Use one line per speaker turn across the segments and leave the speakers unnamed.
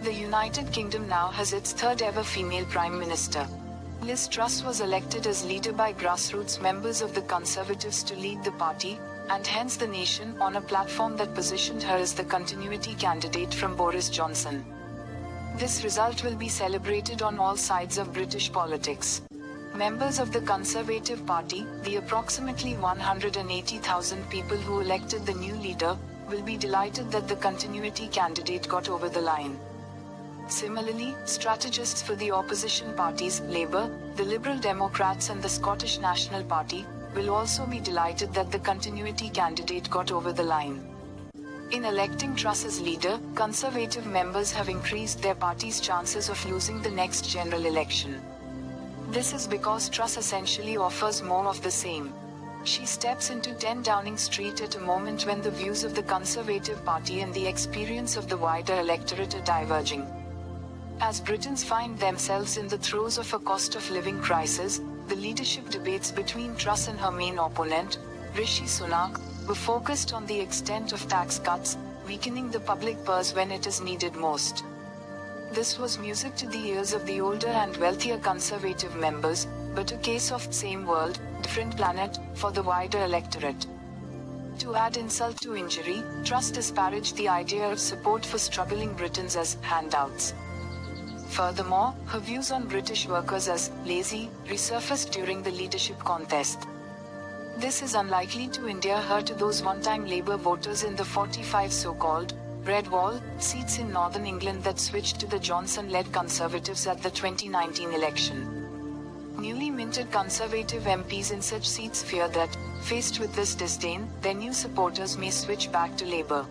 The United Kingdom now has its third ever female Prime Minister. Liz Truss was elected as leader by grassroots members of the Conservatives to lead the party, and hence the nation, on a platform that positioned her as the continuity candidate from Boris Johnson. This result will be celebrated on all sides of British politics. Members of the Conservative Party, the approximately 180,000 people who elected the new leader, will be delighted that the continuity candidate got over the line. Similarly, strategists for the opposition parties, Labour, the Liberal Democrats and the Scottish National Party, will also be delighted that the continuity candidate got over the line. In electing Truss as leader, Conservative members have increased their party's chances of losing the next general election. This is because Truss essentially offers more of the same. She steps into 10 Downing Street at a moment when the views of the Conservative Party and the experience of the wider electorate are diverging. As Britons find themselves in the throes of a cost of living crisis, the leadership debates between Truss and her main opponent, Rishi Sunak, were focused on the extent of tax cuts, weakening the public purse when it is needed most. This was music to the ears of the older and wealthier Conservative members, but a case of same world, different planet, for the wider electorate. To add insult to injury, Truss disparaged the idea of support for struggling Britons as handouts. Furthermore, her views on British workers as lazy resurfaced during the leadership contest. This is unlikely to endear her to those one-time Labour voters in the 45 so-called Red Wall seats in northern England that switched to the Johnson-led Conservatives at the 2019 election. Newly minted Conservative MPs in such seats fear that, faced with this disdain, their new supporters may switch back to Labour.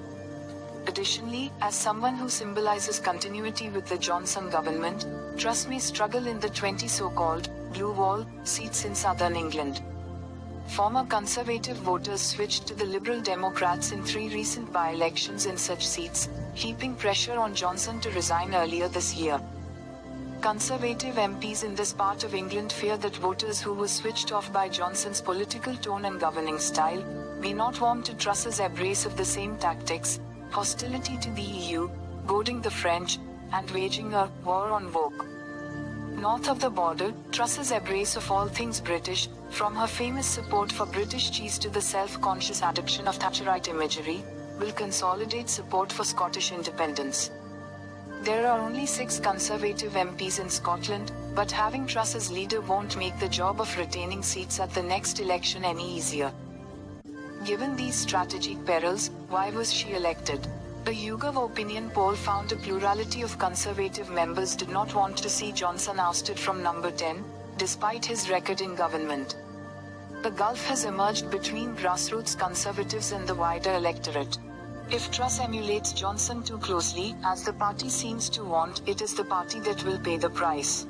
Additionally, as someone who symbolizes continuity with the Johnson government, Truss may struggle in the 20 so-called Blue Wall seats in southern England. Former Conservative voters switched to the Liberal Democrats in 3 recent by-elections in such seats, heaping pressure on Johnson to resign earlier this year. Conservative MPs in this part of England fear that voters who were switched off by Johnson's political tone and governing style may not warm to Truss's embrace of the same tactics, hostility to the EU, goading the French, and waging a war on woke. North of the border, Truss's embrace of all things British, from her famous support for British cheese to the self-conscious adoption of Thatcherite imagery, will consolidate support for Scottish independence. There are only 6 Conservative MPs in Scotland, but having Truss as leader won't make the job of retaining seats at the next election any easier. Given these strategic perils, why was she elected? A YouGov opinion poll found a plurality of Conservative members did not want to see Johnson ousted from number 10, despite his record in government. A gulf has emerged between grassroots Conservatives and the wider electorate. If Truss emulates Johnson too closely, as the party seems to want, it is the party that will pay the price.